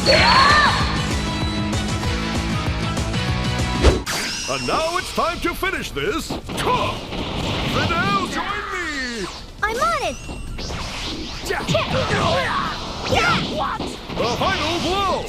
And now it's time to finish this. Videl, join me! I'm on it. The final blow!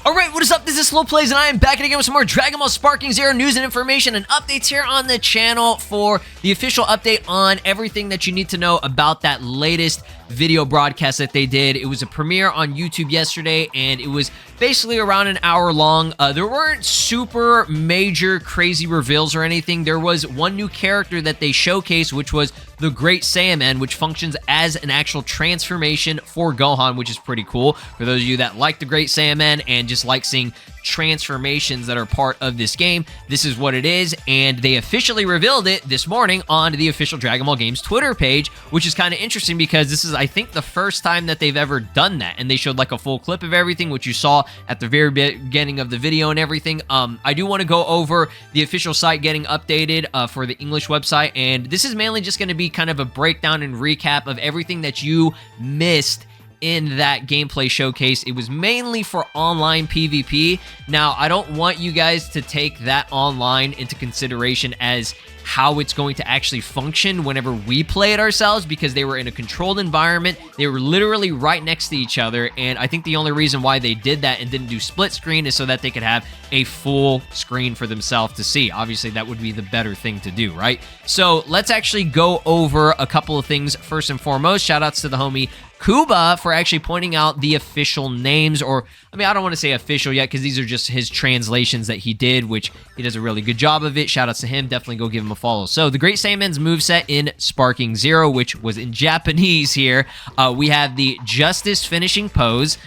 Alright, what is up? This is SLOplays, and I am back again with some more Dragon Ball Sparking Zero news and information and updates here on the channel for the official update on everything that you need to know about that latest video broadcast that they did. It was a premiere on YouTube yesterday, and it was basically around an hour long. There weren't super major crazy reveals or anything. There was one new character that they showcased, which was the Great Saiyaman, which functions as an actual transformation for Gohan, which is pretty cool. For those of you that like the Great Saiyaman and just like seeing transformations that are part of this game, this is what it is, and they officially revealed it this morning on the official Dragon Ball Games Twitter page, which is kind of interesting because this is, I think, the first time that they've ever done that, and they showed like a full clip of everything, which you saw at the very beginning of the video and everything. I do want to go over the official site getting updated for the English website, and this is mainly just going to be kind of a breakdown and recap of everything that you missed in that gameplay showcase. It was mainly for online PvP. Now, I don't want you guys to take that online into consideration as how it's going to actually function whenever we play it ourselves, because they were in a controlled environment. They were literally right next to each other, and I think the only reason why they did that and didn't do split screen is so that they could have a full screen for themselves to see. Obviously, that would be the better thing to do, right? So let's actually go over a couple of things. First and foremost, shout outs to the homie Kuba for actually pointing out the official names, or, I mean, I don't want to say official yet because these are just his translations that he did, which he does a really good job of it. Shout outs to him. Definitely go give him a follow. So the Great Saiyaman's moveset in Sparking Zero, which was in Japanese here, we have the Justice Finishing Pose,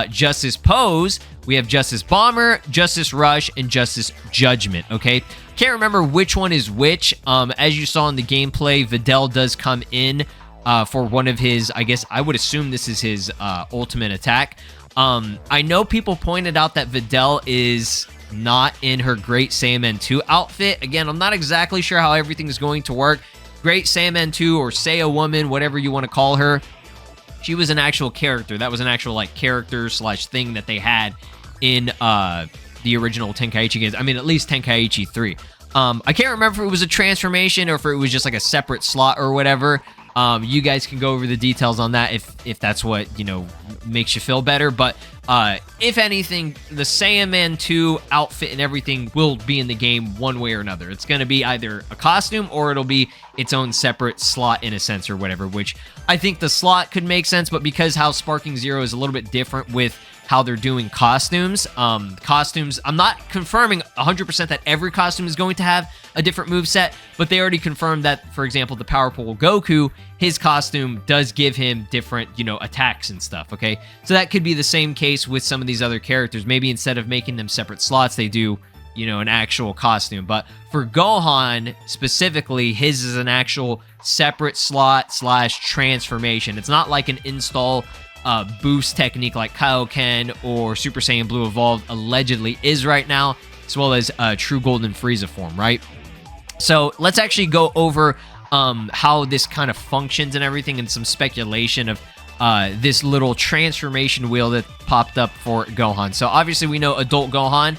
Justice Pose, we have Justice Bomber, Justice Rush, and Justice Judgment, okay? Can't remember which one is which. As you saw in the gameplay, Videl does come in for one of his, I guess, I would assume this is his ultimate attack. I know people pointed out that Videl is not in her Great Saiyaman 2 outfit. Again, I'm not exactly sure how everything is going to work. Great Saiyaman 2, or Saiya Woman, whatever you want to call her, she was an actual character. That was an actual, like, character slash thing that they had in the original Tenkaichi games. I mean, at least Tenkaichi 3. I can't remember if it was a transformation or if it was just like a separate slot or whatever. You guys can go over the details on that if that's what, you know, makes you feel better. But if anything, the Saiyaman 2 outfit and everything will be in the game one way or another. It's going to be either a costume or it'll be its own separate slot in a sense or whatever, which I think the slot could make sense. But because how Sparking Zero is a little bit different with how they're doing costumes, I'm not confirming 100% that every costume is going to have a different moveset, but they already confirmed that, for example, the Powerful Goku, his costume does give him different, you know, attacks and stuff, okay? So that could be the same case with some of these other characters. Maybe instead of making them separate slots, they do, you know, an actual costume. But for Gohan specifically, his is an actual separate slot slash transformation. It's not like an install boost technique like Kaioken or Super Saiyan Blue Evolved allegedly is right now, as well as True Golden Frieza form, right? So let's actually go over how this kind of functions and everything, and some speculation of this little transformation wheel that popped up for Gohan. So obviously we know adult Gohan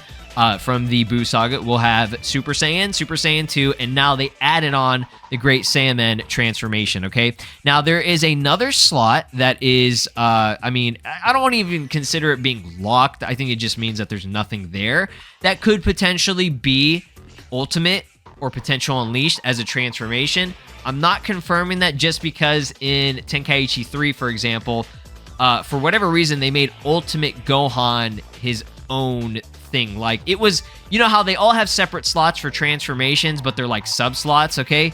from the Buu Saga will have Super Saiyan, Super Saiyan 2, and now they added on the Great Saiyaman transformation, okay? Now, there is another slot that is, I mean, I don't want to even consider it being locked. I think it just means that there's nothing there. That could potentially be Ultimate or Potential Unleashed as a transformation. I'm not confirming that just because in Tenkaichi 3, for example, for whatever reason, they made Ultimate Gohan his own thing. Like, it was, you know how they all have separate slots for transformations, but they're like sub-slots, okay?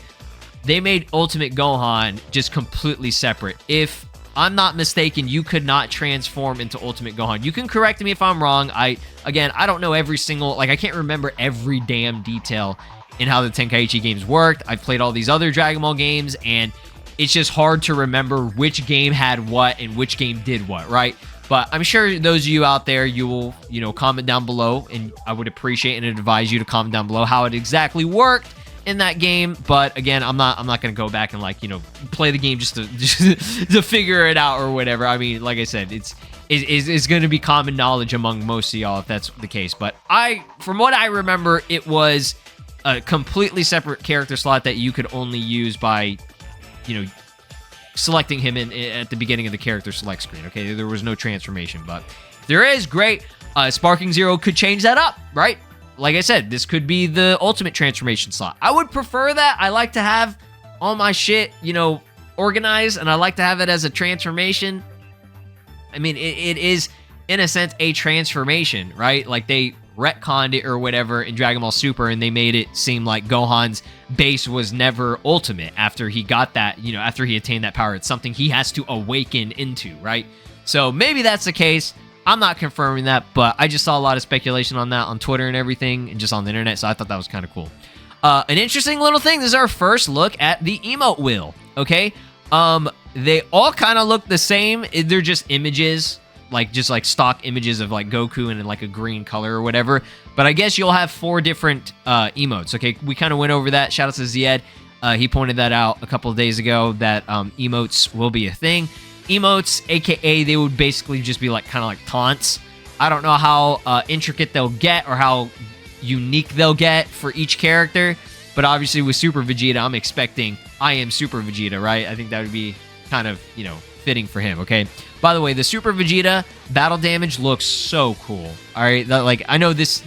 They made Ultimate Gohan just completely separate. If I'm not mistaken, you could not transform into Ultimate Gohan. You can correct me if I'm wrong. Again, I don't know every single, like, I can't remember every damn detail in how the Tenkaichi games worked. I've played all these other Dragon Ball games, and it's just hard to remember which game had what and which game did what, right? But I'm sure those of you out there, you will, you know, comment down below, and I would appreciate and advise you to comment down below how it exactly worked in that game, but again, I'm not gonna go back and like, you know, play the game just to figure it out or whatever. I mean, like I said, it's going to be common knowledge among most of y'all if that's the case. But from what I remember, it was a completely separate character slot that you could only use by, you know, selecting him at the beginning of the character select screen. Okay, there was no transformation, but if there is, great. Sparking Zero could change that up, right? Like I said, this could be the ultimate transformation slot. I would prefer that. I like to have all my shit, you know, organized, and I like to have it as a transformation. I mean, it is, in a sense, a transformation, right? Like, they retconned it or whatever in Dragon Ball Super, and they made it seem like Gohan's base was never ultimate after he got that, you know, after he attained that power. It's something he has to awaken into, right? So maybe that's the case. I'm not confirming that, but I just saw a lot of speculation on that on Twitter and everything, and just on the internet, so I thought that was kind of cool. An interesting little thing, this is our first look at the emote wheel, okay? They all kind of look the same. They're just images, just like stock images of like Goku in like a green color or whatever. But I guess you'll have 4 different emotes, okay? We kind of went over that. Shout out to Zied. He pointed that out a couple of days ago, that emotes will be a thing. Emotes, aka they would basically just be like kind of like taunts. I don't know how intricate they'll get or how unique they'll get for each character, but obviously with Super Vegeta, I'm expecting I am Super Vegeta, right? I think that would be kind of, you know, fitting for him, okay? By the way, the Super Vegeta battle damage looks so cool. All right, like, I know this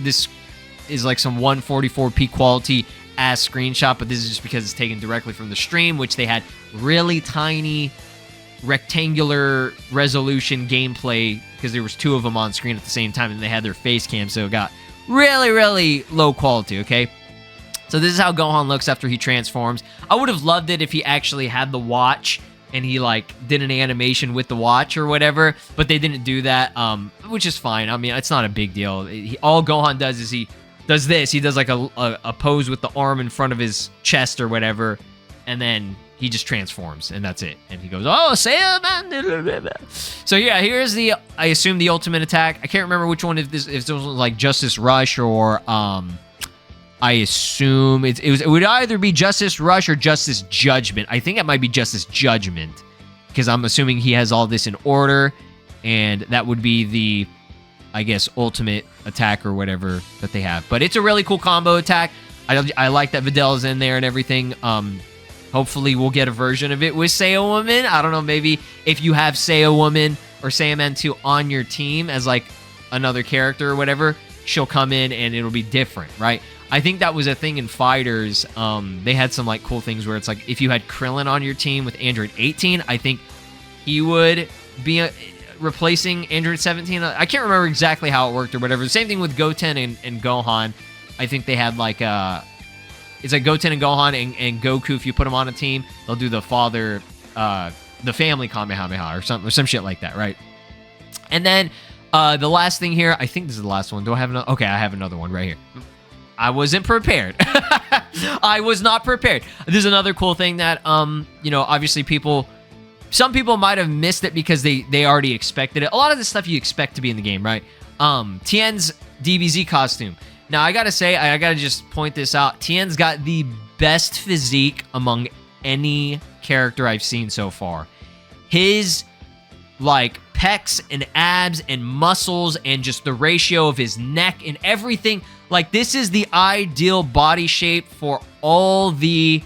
is like some 144p quality ass screenshot, but this is just because it's taken directly from the stream, which they had really tiny rectangular resolution gameplay because there was 2 of them on screen at the same time, and they had their face cam, so it got really, really low quality, okay? So this is how Gohan looks after he transforms. I would have loved it if he actually had the watch and he like did an animation with the watch or whatever, but they didn't do that, which is fine. I mean, it's not a big deal. All Gohan does is he does this. He does like a pose with the arm in front of his chest or whatever, and then he just transforms, and that's it. And he goes, oh, Saiyaman. So yeah, here's the, I assume, the ultimate attack. I can't remember which one, if this was like Justice Rush or, I assume it would either be Justice Rush or Justice Judgment. I think it might be Justice Judgment, because I'm assuming he has all this in order, and that would be the, I guess, ultimate attack or whatever that they have. But it's a really cool combo attack. I like that Videl is in there and everything. Hopefully we'll get a version of it with Saiyaman. I don't know, maybe if you have Saiyaman or Saiyaman 2 on your team as like another character or whatever, she'll come in and it'll be different, right? I think that was a thing in Fighters. They had some like cool things where it's like if you had Krillin on your team with Android 18, I think he would be replacing Android 17. I can't remember exactly how it worked or whatever. The same thing with Goten and Gohan. I think they had like it's like Goten and Gohan and Goku. If you put them on a team, they'll do the family Kamehameha or some shit like that, right? And then the last thing here, I think this is the last one. Do I have another? Okay, I have another one right here. I wasn't prepared. I was not prepared. This is another cool thing that, you know, obviously some people might have missed it because they already expected it. A lot of this stuff you expect to be in the game, right? Tien's DBZ costume. Now, I gotta say, I gotta just point this out. Tien's got the best physique among any character I've seen so far. His, like, pecs and abs and muscles and just the ratio of his neck and everything. Like, this is the ideal body shape for all the,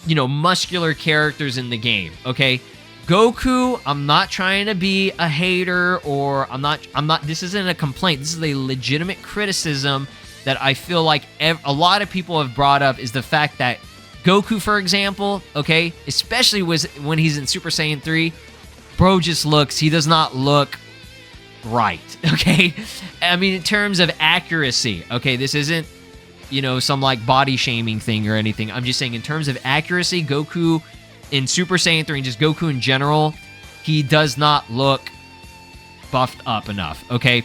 you know, muscular characters in the game, okay? Goku, I'm not trying to be a hater or I'm not, this isn't a complaint. This is a legitimate criticism that I feel like a lot of people have brought up, is the fact that Goku, for example, okay, especially when he's in Super Saiyan 3, bro he does not look right, okay? I mean, in terms of accuracy, okay, this isn't, you know, some like body shaming thing or anything. I'm just saying in terms of accuracy, Goku in Super Saiyan 3 and just Goku in general, he does not look buffed up enough, okay?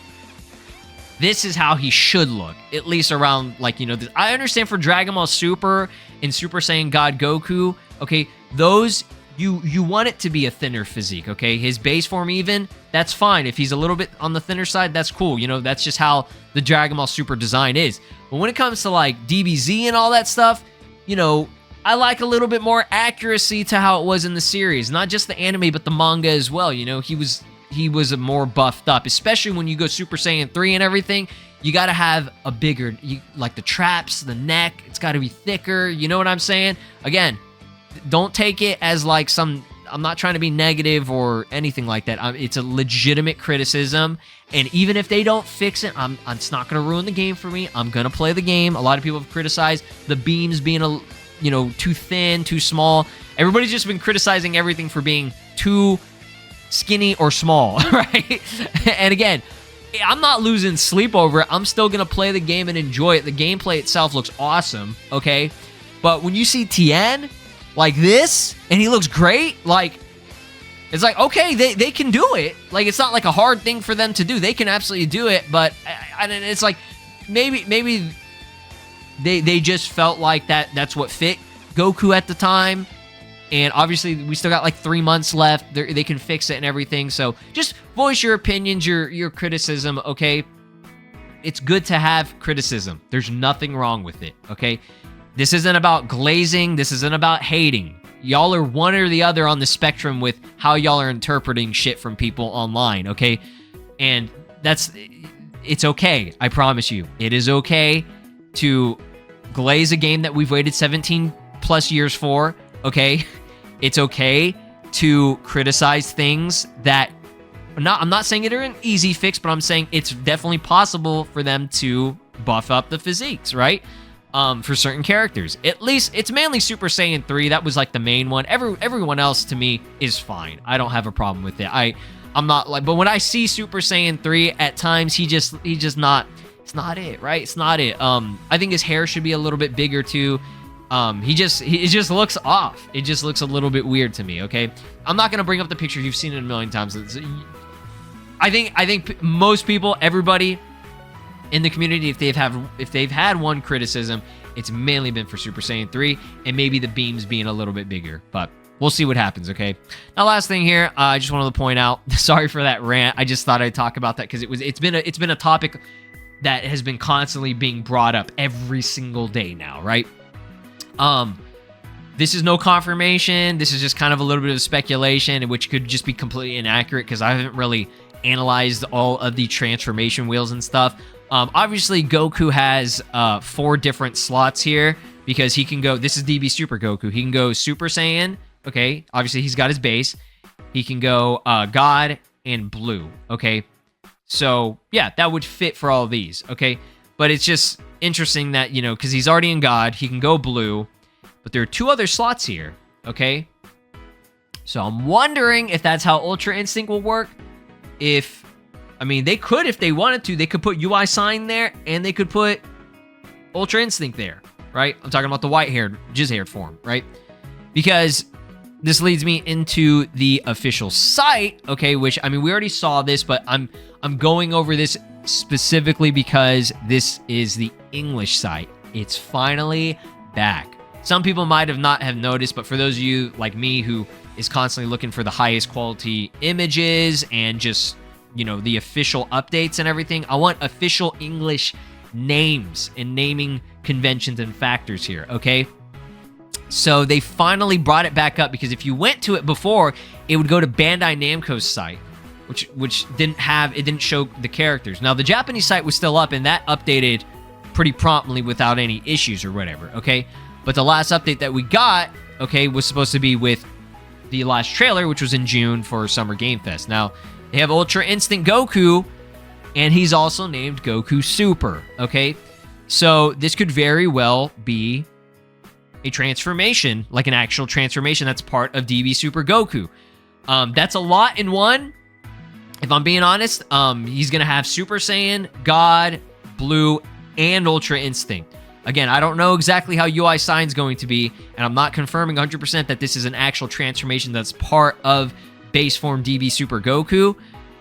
This is how he should look, at least around, like, you know, I understand for Dragon Ball Super and Super Saiyan God Goku, okay, those you want it to be a thinner physique, okay? His base form even, that's fine. If he's a little bit on the thinner side, that's cool. You know, that's just how the Dragon Ball Super design is. But when it comes to like DBZ and all that stuff, you know, I like a little bit more accuracy to how it was in the series. Not just the anime, but the manga as well. You know, he was a more buffed up, especially when you go Super Saiyan 3 and everything. You got to have a bigger, like the traps, the neck, it's got to be thicker. You know what I'm saying? Again, don't take it as like some, I'm not trying to be negative or anything like that. It's a legitimate criticism. And even if they don't fix it, it's not going to ruin the game for me. I'm going to play the game. A lot of people have criticized the beams being, you know, too thin, too small. Everybody's just been criticizing everything for being too skinny or small, right? And again, I'm not losing sleep over it. I'm still going to play the game and enjoy it. The gameplay itself looks awesome, okay? But when you see Tien like this, and he looks great, like, it's like, okay, they can do it. Like, it's not like a hard thing for them to do. They can absolutely do it, but it's like, maybe they just felt like that's what fit Goku at the time. And obviously, we still got like 3 months left. They can fix it and everything. So just voice your opinions, your criticism, okay? It's good to have criticism. There's nothing wrong with it, okay? This isn't about glazing. This isn't about hating. Y'all are one or the other on the spectrum with how y'all are interpreting shit from people online, okay? And it's okay. I promise you. It is okay to glaze a game that we've waited 17 plus years for, okay? It's okay to criticize things that I'm not saying it are an easy fix, but I'm saying it's definitely possible for them to buff up the physiques, right? For certain characters. At least it's mainly Super Saiyan 3. That was like the main one. Everyone else to me is fine. I don't have a problem with it. I'm not like, but when I see Super Saiyan 3 at times, he just not, it's not it, right? It's not it. I think his hair should be a little bit bigger too. It just looks off. It just looks a little bit weird to me, okay? I'm not going to bring up the picture. You've seen it a million times. I think most people, everybody in the community, if they've had one criticism, it's mainly been for Super Saiyan 3 and maybe the beams being a little bit bigger, but we'll see what happens, okay? Now, last thing here, I just wanted to point out, sorry for that rant. I just thought I'd talk about that because it's been a topic that has been constantly being brought up every single day now, right? This is no confirmation. This is just kind of a little bit of speculation, which could just be completely inaccurate because I haven't really analyzed all of the transformation wheels and stuff. Obviously, Goku has 4 different slots here because he can go, this is DB Super Goku. He can go Super Saiyan, okay? Obviously, he's got his base. He can go God and Blue, okay? So, yeah, that would fit for all of these, okay? But it's just interesting that, you know, because he's already in God, he can go Blue, but there are 2 other slots here, okay? So I'm wondering if that's how Ultra Instinct will work. They could, if they wanted to, they could put UI Sign there, and they could put Ultra Instinct there, right? I'm talking about the white-haired, jizz-haired form, right? Because this leads me into the official site, okay, which, we already saw this, but I'm going over this specifically because this is the English site. It's finally back. Some people might have not have noticed, but for those of you like me who is constantly looking for the highest quality images and just, you know, the official updates and everything, I want official English names and naming conventions and factors here, okay? So they finally brought it back up because if you went to it before, it would go to Bandai Namco's site, which didn't show the characters. Now, the Japanese site was still up, and that updated pretty promptly without any issues or whatever, okay? But the last update that we got, okay, was supposed to be with the last trailer, which was in June for Summer Game Fest. Now, they have Ultra Instinct Goku, and he's also named Goku Super, okay? So this could very well be a transformation, like an actual transformation that's part of DB Super Goku. That's a lot in one. If I'm being honest, he's going to have Super Saiyan, God, Blue, and Ultra Instinct. Again, I don't know exactly how UI Sign's going to be, and I'm not confirming 100% that this is an actual transformation that's part of base form DB Super Goku,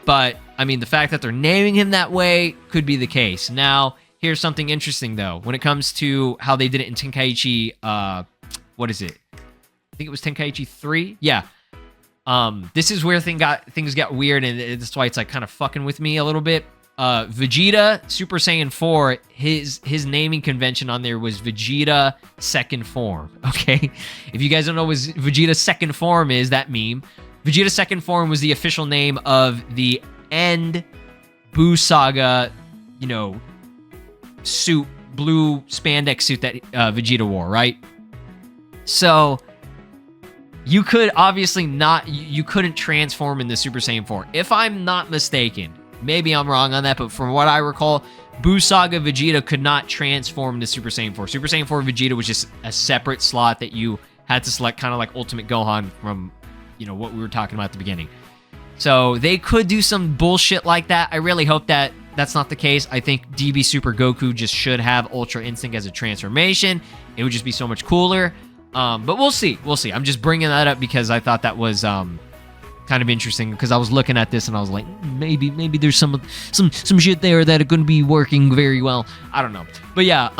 but, the fact that they're naming him that way could be the case. Now, here's something interesting, though. When it comes to how they did it in Tenkaichi, what is it? think it was Tenkaichi 3. Yeah. This is where things got weird, and that's why it's like kind of fucking with me a little bit. Vegeta Super Saiyan 4, his naming convention on there was Vegeta Second Form. Okay, if you guys don't know what Vegeta Second Form is, that meme. Vegeta Second Form was the official name of the End Buu Saga, you know, suit, blue spandex suit that Vegeta wore, right? So you could obviously not, you couldn't transform in the Super Saiyan 4. If I'm not mistaken, maybe I'm wrong on that, but from what I recall, Buu Saga Vegeta could not transform to Super Saiyan 4. Super Saiyan 4 Vegeta was just a separate slot that you had to select, kind of like Ultimate Gohan from, you know, what we were talking about at the beginning. So they could do some bullshit like that. I really hope that that's not the case. I think DB Super Goku just should have Ultra Instinct as a transformation. It would just be so much cooler. But we'll see. We'll see. I'm just bringing that up because I thought that was kind of interesting, because I was looking at this and I was like, maybe there's some shit there that are going to be working very well. I don't know. But yeah,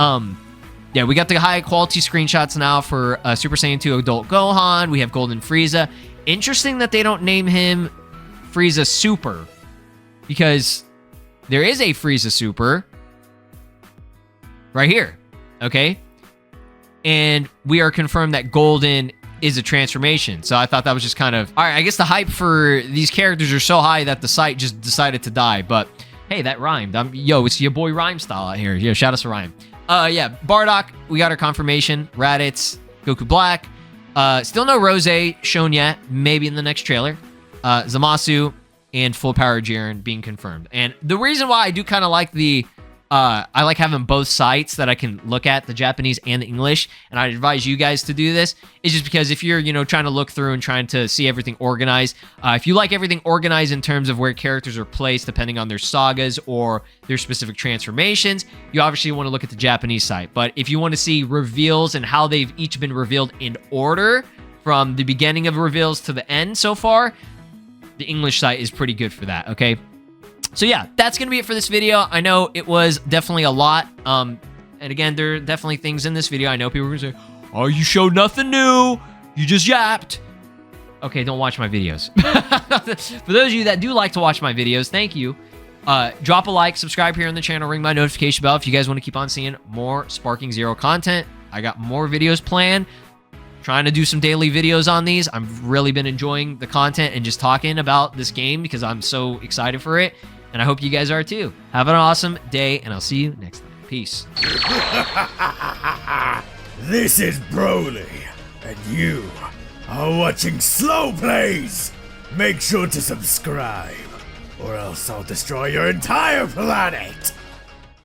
yeah, we got the high quality screenshots now for Super Saiyan 2 Adult Gohan. We have Golden Frieza. Interesting that they don't name him Frieza Super, because there is a Frieza Super right here, okay? And we are confirmed that Golden is a transformation. So I thought that was just kind of... All right, I guess the hype for these characters are so high that the site just decided to die. But hey, that rhymed. Yo, it's your boy Rhyme Style out here. Yo, shout out to Rhyme. Yeah, Bardock, we got our confirmation. Raditz, Goku Black. Still no Rose shown yet. Maybe in the next trailer. Zamasu and Full Power Jiren being confirmed. And the reason why I do kind of like the... I like having both sites that I can look at, the Japanese and the English, and I advise you guys to do this, is just because if you're, you know, trying to look through and trying to see everything organized, if you like everything organized in terms of where characters are placed depending on their sagas or their specific transformations, you obviously want to look at the Japanese site. But if you want to see reveals and how they've each been revealed in order from the beginning of reveals to the end so far, the English site is pretty good for that, okay? So yeah, that's going to be it for this video. I know it was definitely a lot. And again, there are definitely things in this video. I know people are going to say, oh, you showed nothing new. You just yapped. Okay, don't watch my videos. For those of you that do like to watch my videos, thank you. Drop a like, subscribe here on the channel, ring my notification bell if you guys want to keep on seeing more Sparking Zero content. I got more videos planned. Trying to do some daily videos on these. I've really been enjoying the content and just talking about this game because I'm so excited for it. And I hope you guys are too. Have an awesome day, and I'll see you next time. Peace. This is Broly, and you are watching SLOplays. Make sure to subscribe, or else I'll destroy your entire planet.